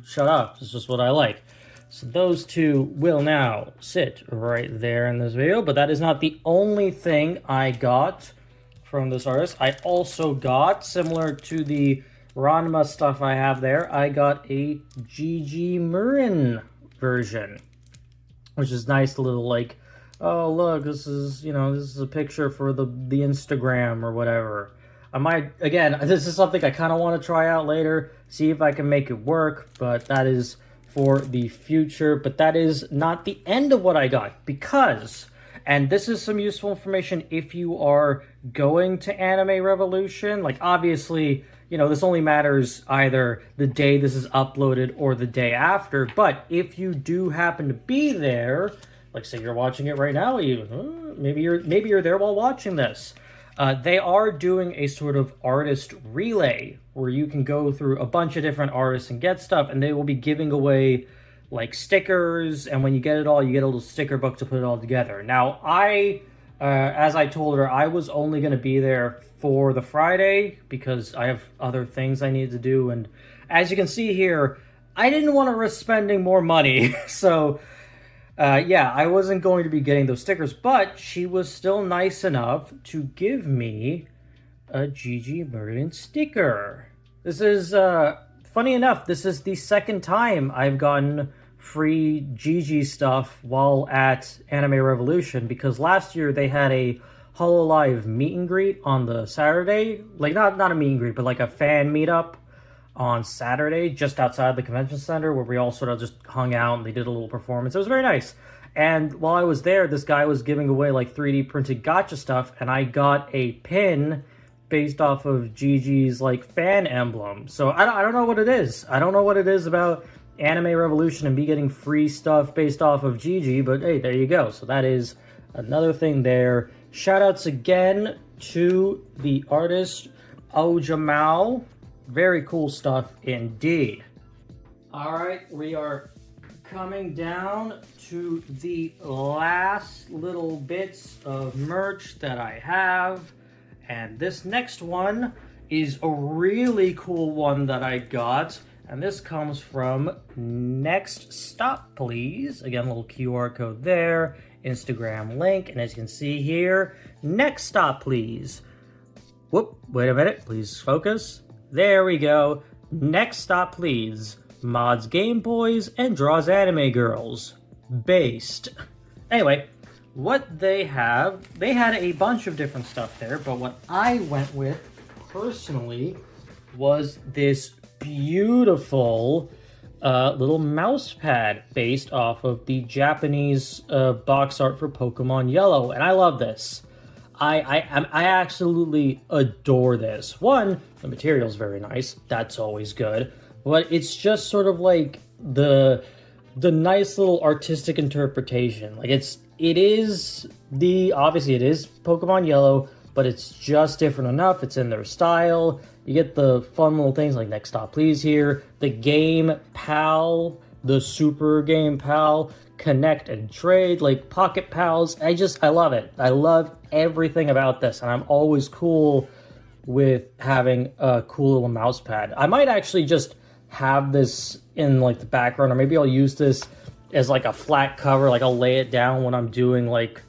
Shut up, it's just what I like. So those two will now sit right there in this video, but that is not the only thing I got from this artist. I also got, similar to the Ranma stuff I have there, I got a GG Murin version, which is nice, little like, oh look, this is a picture for the Instagram or whatever. I might, again, this is something I kind of want to try out later, see if I can make it work, but that is for the future. But that is not the end of what I got, because, and this is some useful information if you are going to Anime Revolution, like obviously, this only matters either the day this is uploaded or the day after, but if you do happen to be there, like say you're watching it right now, even maybe you're there while watching this. They are doing a sort of artist relay where you can go through a bunch of different artists and get stuff, and they will be giving away like stickers, and when you get it all, you get a little sticker book to put it all together. Now, as I told her, I was only going to be there for the Friday because I have other things I need to do, and as you can see here, I didn't want to risk spending more money, so... yeah, I wasn't going to be getting those stickers, but she was still nice enough to give me a GG Merlin sticker. This is, funny enough, this is the second time I've gotten free GG stuff while at Anime Revolution, because last year they had a Hololive meet and greet on the Saturday. Like, not a meet and greet, but like a fan meetup on Saturday, just outside the convention center, where we all sort of just hung out and they did a little performance. It was very nice. And while I was there, this guy was giving away like 3D printed gacha stuff, and I got a pin based off of Gigi's like fan emblem. So I don't know what it is. I don't know what it is about Anime Revolution and me getting free stuff based off of Gigi, but hey, there you go. So that is another thing there. Shoutouts again to the artist Ojamahou. Very cool stuff indeed. Alright, we are coming down to the last little bits of merch that I have. And this next one is a really cool one that I got. And this comes from Next Stop Please. Again, a little QR code there. Instagram link. And as you can see here, Next Stop Please. Whoop, wait a minute. Please focus. There we go. Next Stop Please. Mods Game Boys and draws anime girls. Based. Anyway, what they had a bunch of different stuff there, but what I went with personally was this beautiful little mouse pad based off of the Japanese box art for Pokemon Yellow, and I love this. I absolutely adore this. One, the material's very nice. That's always good. But it's just sort of like the nice little artistic interpretation. Like obviously it is Pokemon Yellow, but it's just different enough. It's in their style. You get the fun little things like Next Stop Please here, the Game Pal, the Super Game Pal, Connect and Trade, like Pocket Pals. I love it. I love everything about this, and I'm always cool with having a cool little mouse pad. I might actually just have this in like the background, or maybe I'll use this as like a flat cover, like I'll lay it down when I'm doing like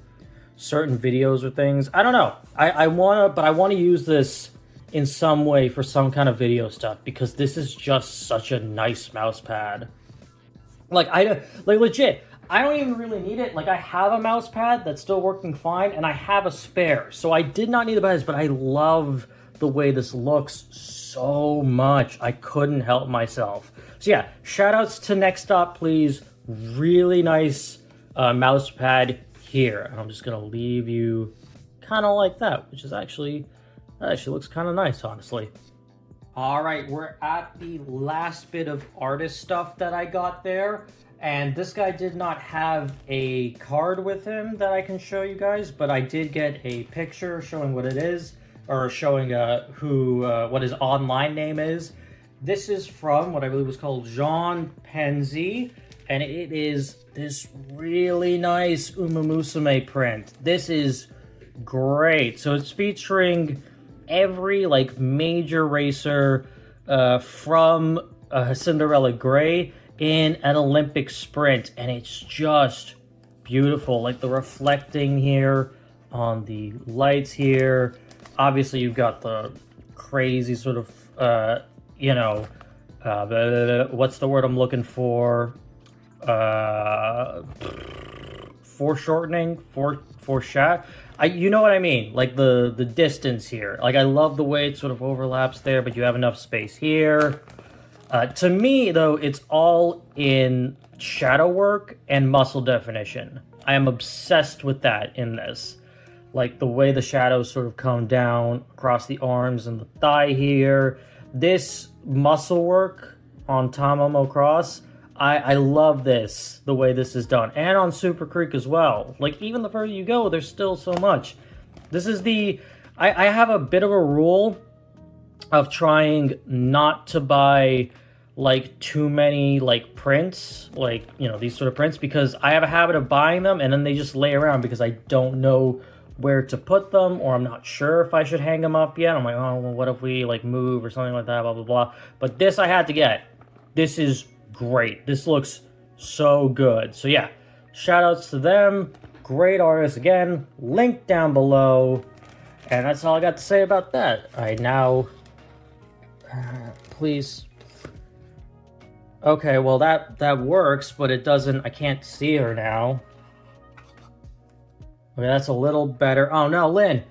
certain videos or things. I don't know. I want to use this in some way for some kind of video stuff, because this is just such a nice mouse pad. Like legit, I don't even really need it. Like, I have a mouse pad that's still working fine, and I have a spare, so I did not need to buy this, but I love the way this looks so much. I couldn't help myself. So yeah, shout outs to Next Stop Please. Really nice mouse pad here. And I'm just gonna leave you kind of like that, which is actually looks kind of nice, honestly. All right, we're at the last bit of artist stuff that I got there. And this guy did not have a card with him that I can show you guys, but I did get a picture showing what it is, or showing what his online name is. This is from what I believe was called Jean Panzie, and it is this really nice Umamusume print. This is great. So it's featuring every like major racer from Cinderella Gray in an Olympic sprint, and it's just beautiful. Like the reflecting here on the lights here. Obviously you've got the crazy sort of what's the word I'm looking for, foreshortening, you know what I mean, like the distance here. Like I love the way it sort of overlaps there, but you have enough space here. To me, though, it's all in shadow work and muscle definition. I am obsessed with that in this. Like the way the shadows sort of come down across the arms and the thigh here. This muscle work on Tomomo Cross, I love this, the way this is done. And on Super Creek as well. Like even the further you go, there's still so much. This is I have a bit of a rule of trying not to buy like too many like prints, like, you know, these sort of prints, because I have a habit of buying them and then they just lay around because I don't know where to put them, or I'm not sure if I should hang them up yet. I'm like, oh, well, what if we like move or something like that, blah, blah, blah. But this I had to get. This is great. This looks so good. So yeah, shout outs to them. Great artists again. Link down below. And that's all I got to say about that. All right, now, please. Okay, well that works, but it doesn't, I can't see her now. Okay, that's a little better. Oh no, Lynn.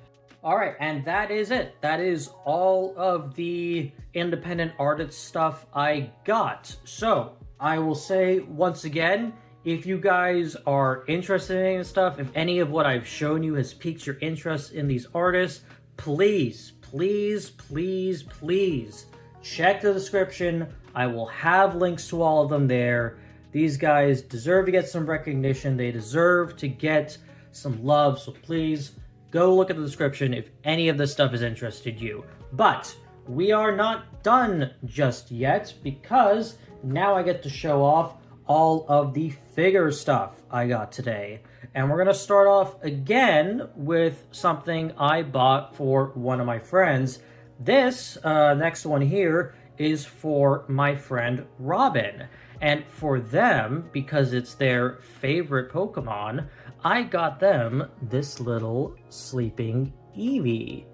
All right, and that is it. That is all of the independent artist stuff I got. So I will say once again, if you guys are interested in any of this stuff, if any of what I've shown you has piqued your interest in these artists, please, please, please, please check the description. I will have links to all of them there. These guys deserve to get some recognition. They deserve to get some love. So please go look at the description if any of this stuff has interested you. But we are not done just yet, because now I get to show off all of the figure stuff I got today. And we're going to start off again with something I bought for one of my friends. This next one here is for my friend Robin. And for them, because it's their favorite Pokemon, I got them this little sleeping Evee.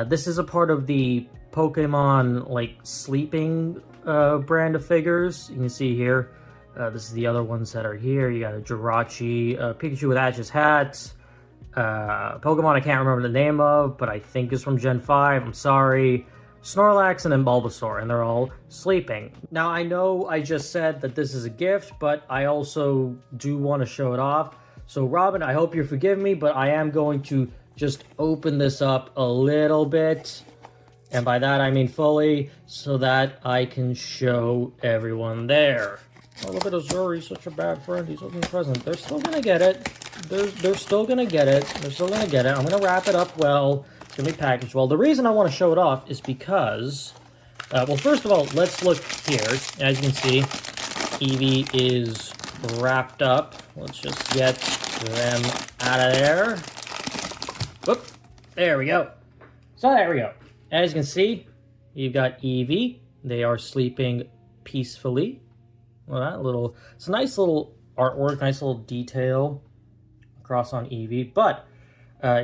This is a part of the Pokemon like sleeping brand of figures. You can see here, this is the other ones that are here. You got a Jirachi, Pikachu with Ash's hat, Pokemon I can't remember the name of, but I think is from Gen 5. I'm sorry. Snorlax, and then Bulbasaur, and they're all sleeping. Now, I know I just said that this is a gift, but I also do want to show it off. So, Robin, I hope you forgive me, but I am going to just open this up a little bit. And by that, I mean fully, so that I can show everyone there. Oh, look at Azuri, such a bad friend. He's opening a present. They're still gonna get it. They're still gonna get it. They're still gonna get it. I'm gonna wrap it up well. It's gonna be packaged well. The reason I want to show it off is because, well, first of all, let's look here. As you can see, Evee is wrapped up. Let's just get them out of there. Whoop. There we go. So there we go. As you can see, you've got Evee. They are sleeping peacefully. Well, that little, it's a nice little artwork, nice little detail across on Evee. But,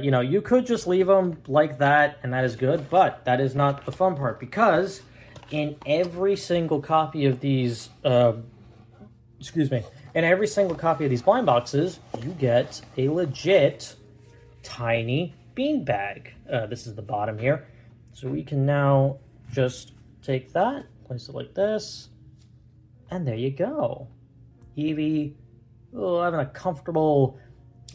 you know, you could just leave them like that, and that is good. But that is not the fun part, because in every single copy of these, in every single copy of these blind boxes, you get a legit tiny beanbag. This is the bottom here. So we can now just take that, place it like this, and there you go. Evee, having a comfortable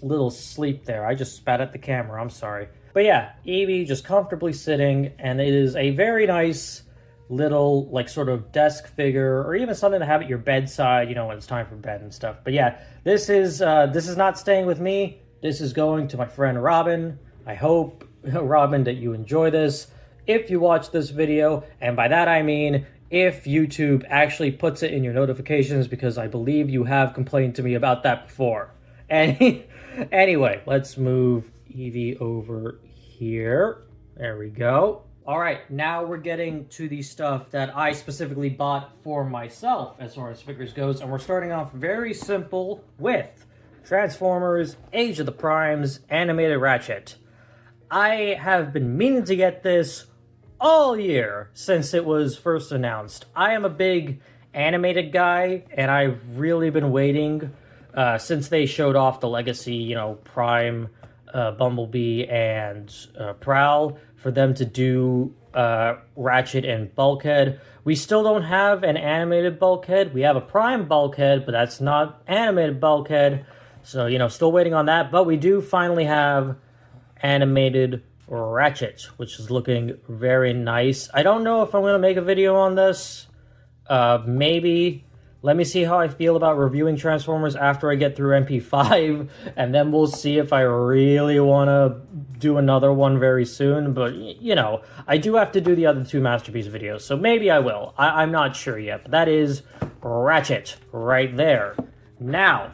little sleep there. I just spat at the camera, I'm sorry. But yeah, Evee just comfortably sitting, and it is a very nice little, like, sort of desk figure, or even something to have at your bedside, you know, when it's time for bed and stuff. But yeah, this is not staying with me. This is going to my friend Robin. I hope, Robin, that you enjoy this. If you watch this video, and by that I mean if YouTube actually puts it in your notifications, because I believe you have complained to me about that before. And anyway, let's move Evee over here. There we go. All right, now we're getting to the stuff that I specifically bought for myself as far as figures goes, and we're starting off very simple with Transformers Age of the Primes Animated Ratchet. I have been meaning to get this all year since it was first announced. I am a big animated guy, and I've really been waiting since they showed off the Legacy, you know, Prime, Bumblebee, and Prowl, for them to do Ratchet and Bulkhead. We still don't have an animated Bulkhead. We have a Prime Bulkhead, but that's not animated Bulkhead. So, you know, still waiting on that. But we do finally have animated Ratchet, which is looking very nice. I don't know if I'm going to make a video on this. Maybe. Let me see how I feel about reviewing Transformers after I get through MP5, and then we'll see if I really want to do another one very soon. But, you know, I do have to do the other two Masterpiece videos, so maybe I will. I'm not sure yet, but that is Ratchet right there. Now,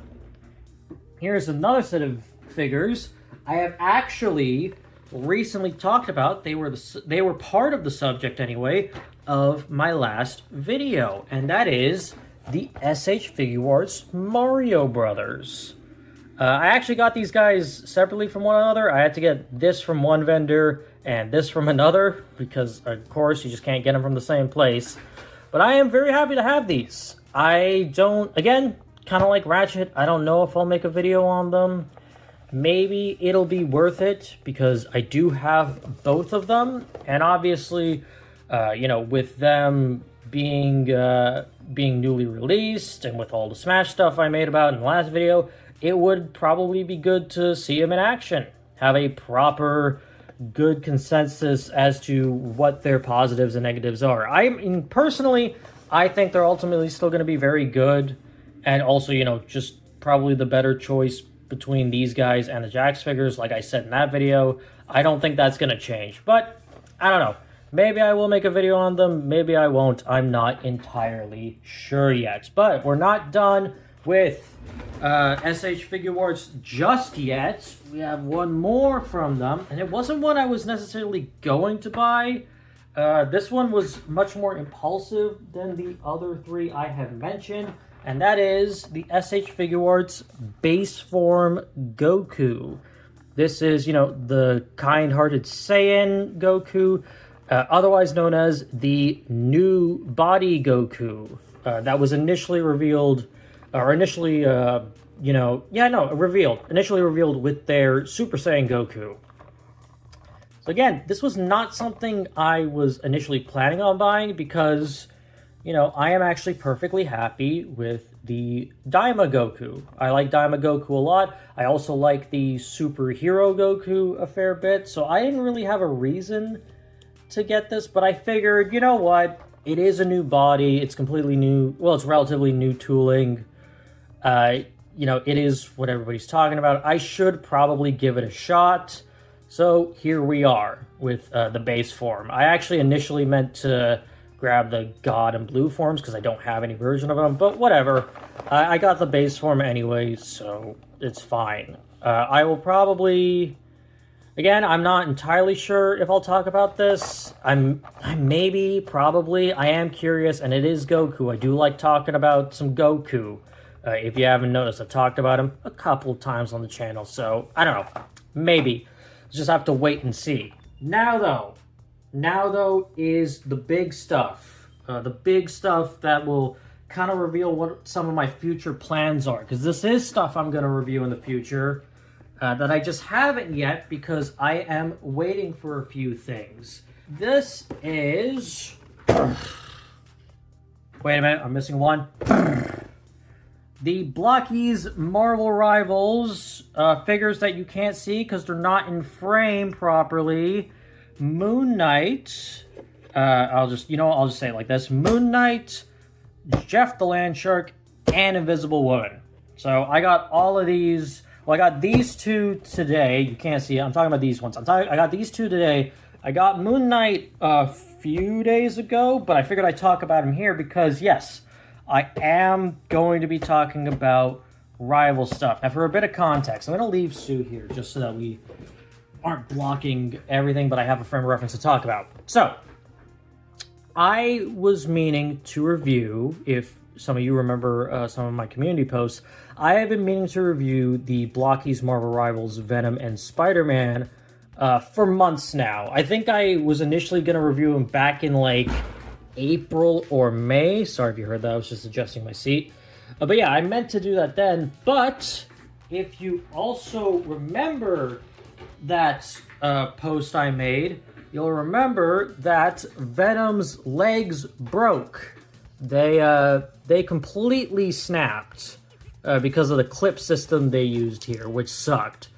here's another set of figures I have actually recently talked about. They were part of the subject anyway of my last video, and that is the SH Figuarts Mario Brothers. I actually got these guys separately from one another. I had to get this from one vendor and this from another, because of course you just can't get them from the same place. But I am very happy to have these. I don't, again, kind of like Ratchet, I don't know if I'll make a video on them. Maybe it'll be worth it, because I do have both of them, and obviously, you know, with them being newly released, and with all the Smash stuff I made about in the last video, it would probably be good to see them in action. Have a proper, good consensus as to what their positives and negatives are. I mean, personally, I think they're ultimately still going to be very good, and also, you know, just probably the better choice between these guys and the Jax figures, like I said in that video. I don't think that's going to change, but I don't know. Maybe I will make a video on them, maybe I won't. I'm not entirely sure yet. But we're not done with SH Figuarts just yet. We have one more from them, and it wasn't one I was necessarily going to buy. This one was much more impulsive than the other three I have mentioned, and that is the SH Figuarts Base Form Goku. This is, you know, the kind-hearted Saiyan Goku, otherwise known as the new body Goku, that was initially revealed, or initially, initially revealed with their Super Saiyan Goku. So again, this was not something I was initially planning on buying because, you know, I am actually perfectly happy with the Daima Goku. I like Daima Goku a lot. I also like the Superhero Goku a fair bit, so I didn't really have a reason to get this, but I figured, you know what, it is a new body, it's completely new, well, it's relatively new tooling, you know, it is what everybody's talking about. I should probably give it a shot. So here we are with the base form. I actually initially meant to grab the God and Blue forms because I don't have any version of them, but whatever. I got the base form anyway, so it's fine. I will probably... Again, I'm not entirely sure if I'll talk about this. I am curious, and it is Goku. I do like talking about some Goku. If you haven't noticed, I've talked about him a couple times on the channel, so I don't know. Maybe. Just have to wait and see. Now though is the big stuff. The big stuff that will kind of reveal what some of my future plans are. Because this is stuff I'm going to review in the future that I just haven't yet because I am waiting for a few things. This is... Wait a minute, I'm missing one. The Blokees Marvel Rivals figures that you can't see because they're not in frame properly. Moon Knight. I'll just say it like this. Moon Knight, Jeff the Land Shark, and Invisible Woman. So I got all of these. Well, I got these two today. You can't see it. I'm talking about these ones. I got these two today. I got Moon Knight a few days ago, but I figured I'd talk about him here because, yes, I am going to be talking about rival stuff. Now, for a bit of context, I'm going to leave Sue here just so that we aren't blocking everything, but I have a frame of reference to talk about. So, I was meaning to review, if some of you remember some of my community posts, I have been meaning to review the Blokees Marvel Rivals Venom and Spider-Man for months now. I think I was initially going to review them back in like April or May. Sorry if you heard that, I was just adjusting my seat. But yeah, I meant to do that then, but if you also remember that post I made, you'll remember that Venom's legs broke. They completely snapped because of the clip system they used here, which sucked.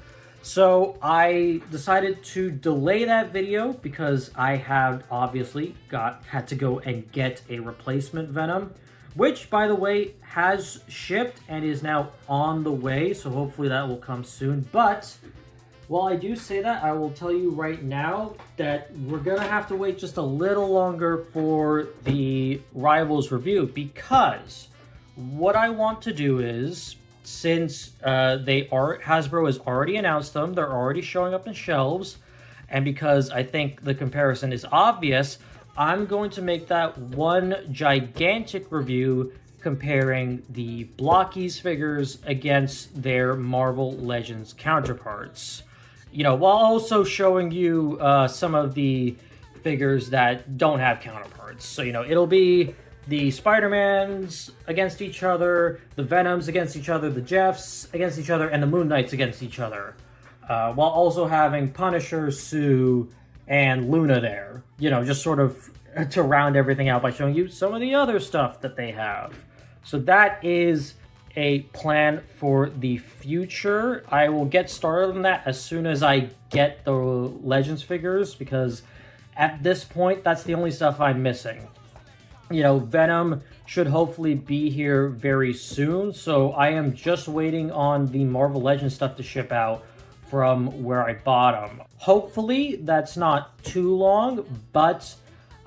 So I decided to delay that video because I have obviously had to go and get a replacement Venom, which, by the way, has shipped and is now on the way, so hopefully that will come soon. But while I do say that, I will tell you right now that we're going to have to wait just a little longer for the Rivals review, because what I want to do is, since Hasbro has already announced them, they're already showing up in shelves, and because I think the comparison is obvious, I'm going to make that one gigantic review comparing the Blokees figures against their Marvel Legends counterparts. You know, while also showing you some of the figures that don't have counterparts. So, you know, it'll be the Spider-Mans against each other, the Venoms against each other, the Jeffs against each other, and the Moon Knights against each other. While also having Punisher, Sue, and Luna there. You know, just sort of to round everything out by showing you some of the other stuff that they have. So that is a plan for the future. I will get started on that as soon as I get the Legends figures, because at this point, that's the only stuff I'm missing. You know, Venom should hopefully be here very soon, so I am just waiting on the Marvel Legends stuff to ship out from where I bought them. Hopefully, that's not too long, but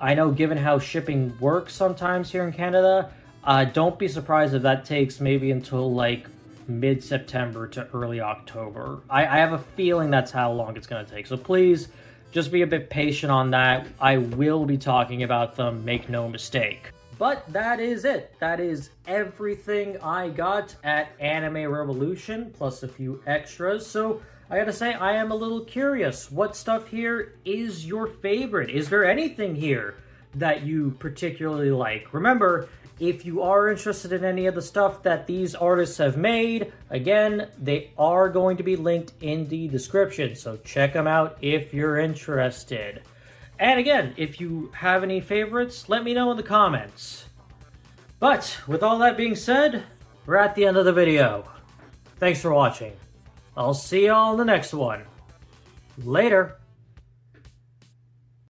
I know given how shipping works sometimes here in Canada, don't be surprised if that takes maybe until like mid-September to early October. I have a feeling that's how long it's going to take. So please, just be a bit patient on that. I will be talking about them, make no mistake. But that is it. That is everything I got at Anime Revolution, plus a few extras. So I gotta say, I am a little curious. What stuff here is your favorite? Is there anything here that you particularly like? Remember, If you are interested in any of the stuff that these artists have made, again, they are going to be linked in the description, so check them out if you're interested. And again, if you have any favorites, let me know in the comments. But with all that being said, we're at the end of the video. Thanks for watching. I'll see y'all in the next one. Later.